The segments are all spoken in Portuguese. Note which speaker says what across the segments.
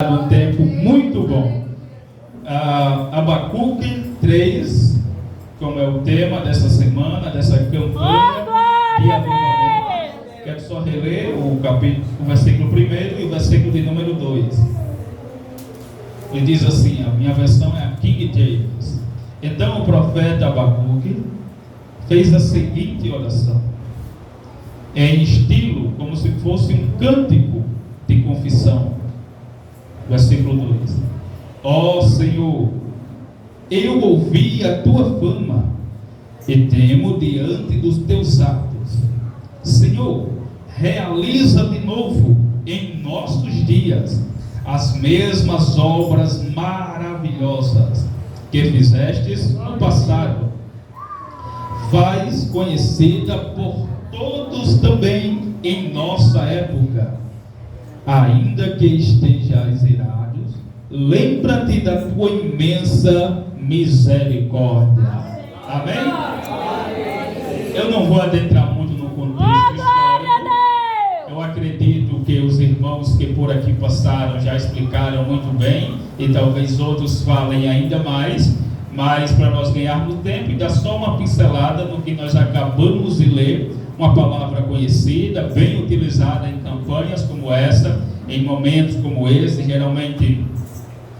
Speaker 1: Um tempo muito bom. Abacuque 3, como é o tema dessa semana, dessa campanha de avivamento. Quero só reler o versículo 1 e o versículo de número 2. Ele diz assim, a minha versão é a King James. Então o profeta Abacuque fez a seguinte oração, em estilo como se fosse um cântico de confissão. Versículo 2: Ó Senhor, eu ouvi a tua fama e temo diante dos teus atos. Senhor, realiza de novo em nossos dias as mesmas obras maravilhosas que fizestes no passado. Faz conhecida por todos também em nossa época. Ainda que estejais irados, lembra-te da tua imensa misericórdia. Amém? Eu não vou adentrar muito no contexto histórico. Eu acredito que os irmãos que por aqui passaram já explicaram muito bem, e talvez outros falem ainda mais, mas para nós ganharmos tempo, e dar só uma pincelada no que nós acabamos de ler. Uma palavra conhecida, bem utilizada em campanhas como essa, em momentos como esse, geralmente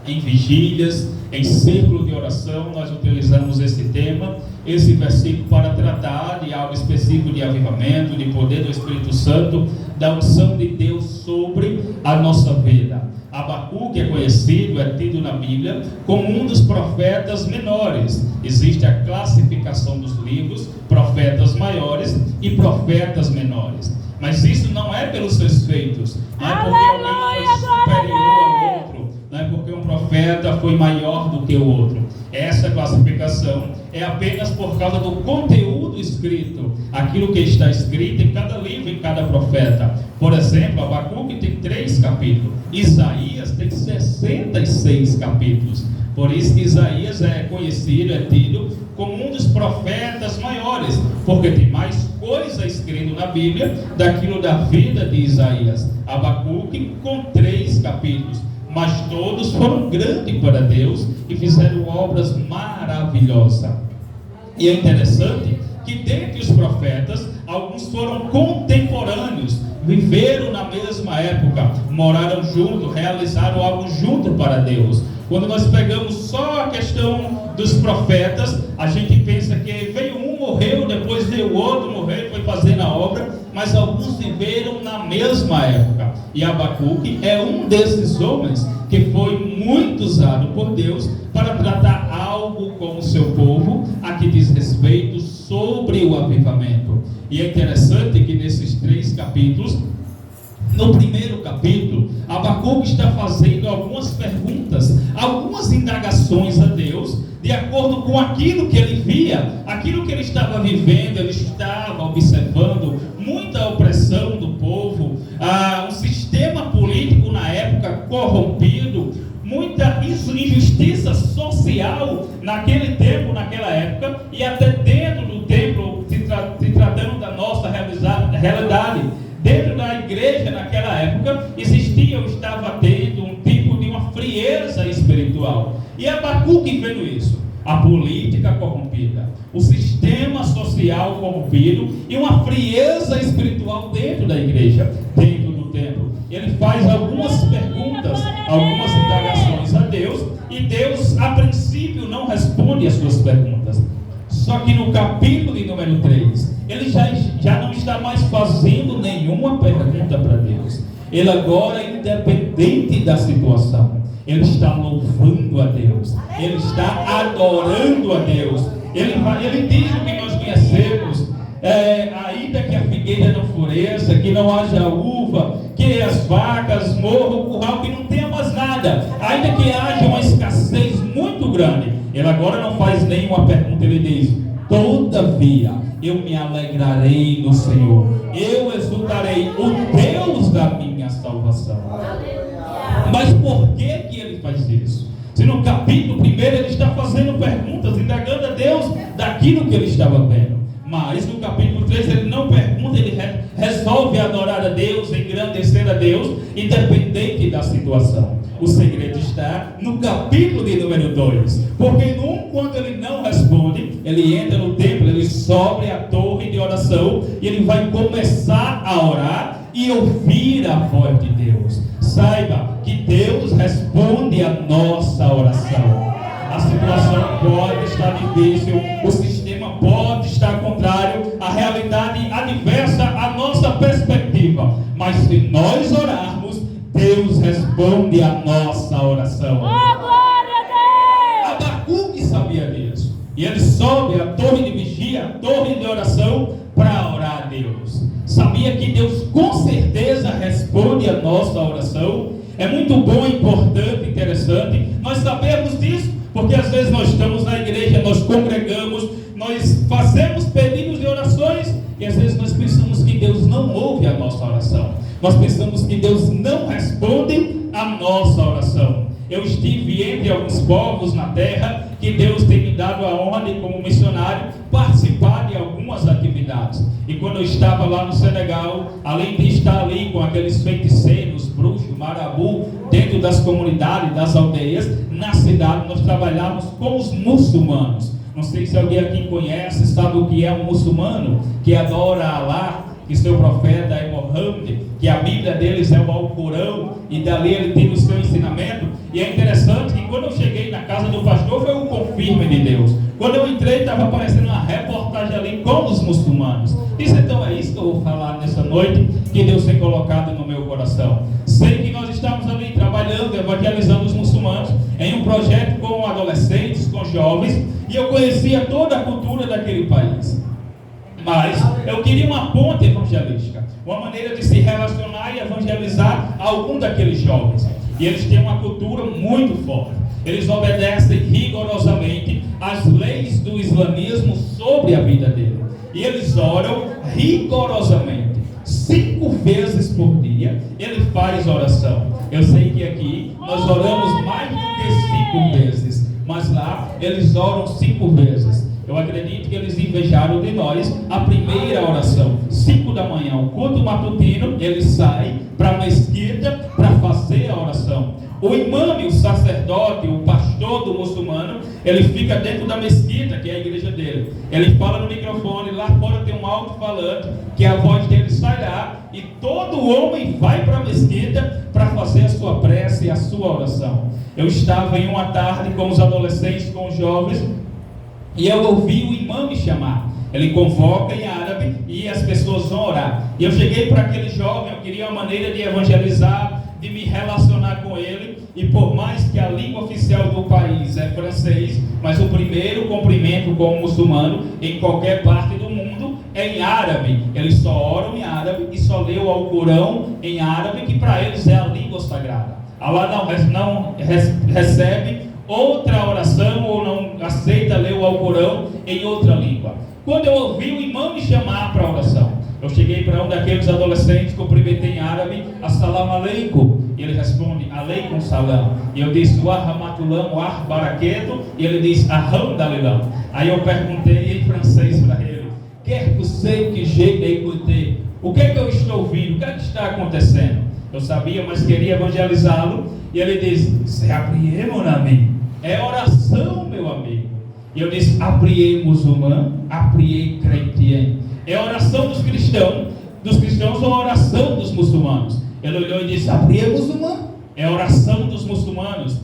Speaker 1: em vigílias, em círculo de oração, nós utilizamos esse tema, esse versículo para tratar de algo específico de avivamento, de poder do Espírito Santo, da unção de Deus sobre a nossa vida. Abacuque é conhecido, é tido na Bíblia como um dos profetas menores. Existe a classificação dos livros, profetas maiores e profetas menores. Mas isso não é pelos seus feitos, não é porque alguém foi superior ao outro, não é porque um profeta foi maior do que o outro. Essa classificação é apenas por causa do conteúdo escrito, aquilo que está escrito em cada livro, em cada profeta. Por exemplo, Abacuque tem 3 capítulos, Isaías tem 66 capítulos. Por isso que Isaías é conhecido, é tido como um dos profetas maiores, porque tem mais coisa escrita na Bíblia daquilo da vida de Isaías. Abacuque com 3 capítulos, mas todos foram grandes para Deus e fizeram obras maravilhosas. E é interessante que dentre os profetas, alguns foram contemporâneos, viveram na mesma época, moraram juntos, realizaram algo junto para Deus. Quando nós pegamos só a questão dos profetas, a gente pensa que veio um, morreu, depois veio o outro, morreu e foi fazendo a obra, mas alguns viveram na mesma época. E Abacuque é um desses homens que foi muito usado por Deus para tratar algo com o seu povo, a que diz respeito sobre o avivamento. E é interessante que nesses 3 capítulos, no primeiro capítulo, Abacuque está fazendo algumas perguntas, algumas indagações a Deus, de acordo com aquilo que ele via, aquilo que ele estava vivendo. Ele estava observando muita opressão do povo, um sistema político na época corrompido, muita injustiça social naquele tempo, naquela época, e até dentro do templo, se tratando da nossa realidade. Dentro da igreja naquela época existia ou estava tendo um tipo de uma frieza espiritual. E Abacuque vendo isso, a política corrompida, o sistema social corrompido e uma frieza espiritual dentro da igreja, dentro do templo. Ele faz algumas perguntas, algumas indagações a Deus, e Deus a princípio não responde as suas perguntas. Só que no capítulo de número 3, ele já não está mais fazendo nenhuma pergunta para Deus. Ele agora é independente da situação. Ele está louvando a Deus. Ele está adorando a Deus. Ele diz o que nós conhecemos. Ainda que a figueira não floresça, que não haja uva, que as vacas morram, o curral, que não tenha mais nada, ainda que haja uma escassez muito grande, ele agora não faz nenhuma pergunta. Ele diz: todavia eu me alegrarei no Senhor, eu exultarei o Deus da minha salvação. Mas por que ele faz isso? Se no capítulo 1 ele está fazendo perguntas, indagando a Deus daquilo que ele estava vendo. Mas no capítulo 3 ele não pergunta, ele resolve adorar a Deus, engrandecer a Deus, independente da situação. O segredo está no capítulo de número 2. Porque no 1, quando ele não responde, ele entra no templo, ele sobe a torre de oração e ele vai começar a orar e ouvir a voz de Deus. Saiba que Deus responde a nossa oração. A situação pode estar difícil, o sistema pode estar contrário, a realidade adversa à nossa perspectiva, mas se nós orarmos, Deus responde a nossa oração.
Speaker 2: Oh, glória a Deus!
Speaker 1: Abacuque sabia disso, e ele sobe a torre de vigia, a torre de oração, para orar a Deus. Sabia que Deus com certeza responde a nossa oração. É muito bom, importante, interessante nós sabermos disso, porque às vezes nós estamos na igreja, nós congregamos, nós fazemos pedidos de orações e às vezes nós pensamos que Deus não ouve a nossa oração. Nós pensamos que Deus não responde a nossa oração. Eu estive entre alguns povos na terra que Deus tem me dado a honra de, como missionário, participar de algumas atividades. E quando eu estava lá no Senegal, além de estar ali com aqueles feiticeiros, bruxos, marabu, dentro das comunidades, das aldeias, na cidade nós trabalhávamos com os muçulmanos. Não sei se alguém aqui conhece, sabe o que é um muçulmano que adora Allah, que seu profeta é Mohammed, que a Bíblia deles é o Alcorão, e dali ele tem o seu ensinamento. E é interessante que quando eu cheguei na casa do pastor, foi um confirme de Deus. Quando eu entrei, estava aparecendo uma reportagem ali com os muçulmanos. Disse, então é isso que eu vou falar nessa noite, que Deus tem colocado no meu coração. Sei que nós estamos ali trabalhando, evangelizando os muçulmanos, em um projeto com adolescentes, com jovens, e eu conhecia toda a cultura daquele país. Mas eu queria uma ponte evangelística, uma maneira de se relacionar e evangelizar algum daqueles jovens. E eles têm uma cultura muito forte. Eles obedecem rigorosamente às leis do islamismo sobre a vida dele. E eles oram rigorosamente. 5 vezes por dia ele faz oração. Eu sei que aqui nós oramos mais do que 5 vezes, mas lá eles oram 5 vezes. Eu acredito que eles invejaram de nós a primeira oração, 5 da manhã, o culto matutino, eles saem para a mesquita para fazer a oração. O imã, o sacerdote, o pastor do muçulmano, ele fica dentro da mesquita, que é a igreja dele. Ele fala no microfone, lá fora tem um alto-falante, que a voz dele sai lá, e todo homem vai para a mesquita para fazer a sua prece e a sua oração. Eu estava em uma tarde com os adolescentes, com os jovens, e eu ouvi o imã me chamar. Ele convoca em árabe e as pessoas vão orar. E eu cheguei para aquele jovem, eu queria uma maneira de evangelizar, de me relacionar com ele. E por mais que a língua oficial do país é francês, mas o primeiro cumprimento com o muçulmano em qualquer parte do mundo é em árabe. Eles só oram em árabe e só lêem o Alcorão em árabe, que para eles é a língua sagrada. Allah não recebe outra oração ou não aceita ler o Alcorão em outra língua. Quando eu ouvi o imã me chamar para a oração, eu cheguei para um daqueles adolescentes, cumprimentei em árabe, assalamu alaikum, e ele responde, alaikum salam, e eu disse, wa rahmatullahi wa barakatuh, e ele diz, alhamdulillah. Aí eu perguntei em francês para ele, quer que sei que jeito écouter, o que é que eu estou ouvindo, o que é que está acontecendo? Eu sabia, mas queria evangelizá-lo, e ele disse, c'est a prière, mon ami, é oração, meu amigo. E eu disse, a prière muçulmano, a prière chrétien. É a oração dos cristãos ou a oração dos muçulmanos? Ele olhou e disse, a prière muçulmano, é a oração dos muçulmanos.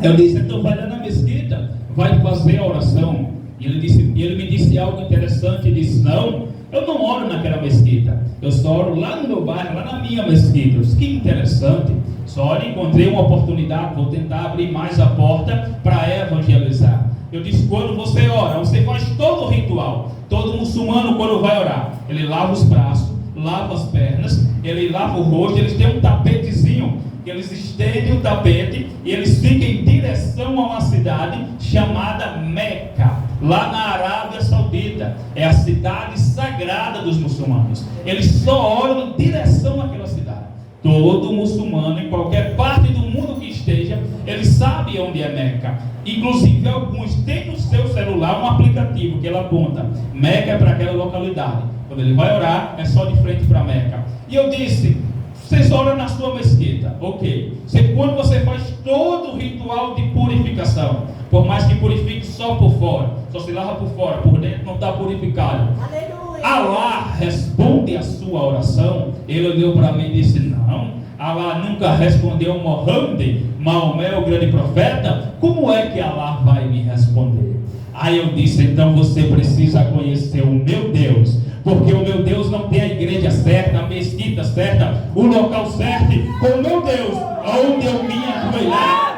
Speaker 1: Eu disse, então vai lá na mesquita, vai fazer a oração. E ele me disse algo interessante, ele disse, não, eu não oro naquela mesquita, eu só oro lá no meu bairro, lá na minha mesquita. Eu disse, que interessante, só encontrei uma oportunidade, vou tentar abrir mais a porta para evangelizar. Eu disse, quando você ora, você faz todo o ritual. Todo muçulmano, quando vai orar, ele lava os braços, lava as pernas, ele lava o rosto, eles têm um tapetezinho, que eles estendem o tapete e eles ficam em direção a uma cidade chamada Meca, lá na Arábia Saudita. É a cidade sagrada dos muçulmanos. Eles só oram em direção àquela cidade. Todo muçulmano, em qualquer parte do mundo que esteja, ele sabe onde é Meca. Inclusive alguns têm no seu celular um aplicativo que ele aponta, Meca é para aquela localidade. Quando ele vai orar, é só de frente para Meca. E eu disse, Vocês oram na sua mesquita, ok. Quando você faz todo o ritual de purificação, por mais que purifique só por fora, só se lava por fora, por dentro não está purificado.
Speaker 2: Aleluia.
Speaker 1: Allah responde a sua oração. Ele olhou para mim e disse: não, Allah nunca respondeu Mohammed, Maomé, o grande profeta. Como é que Allah vai me responder? Aí eu disse: então você precisa conhecer o meu Deus, porque o meu Deus não tem a igreja certa, a mesquita certa, o local certo. Com o meu Deus, onde eu me ajoelhar,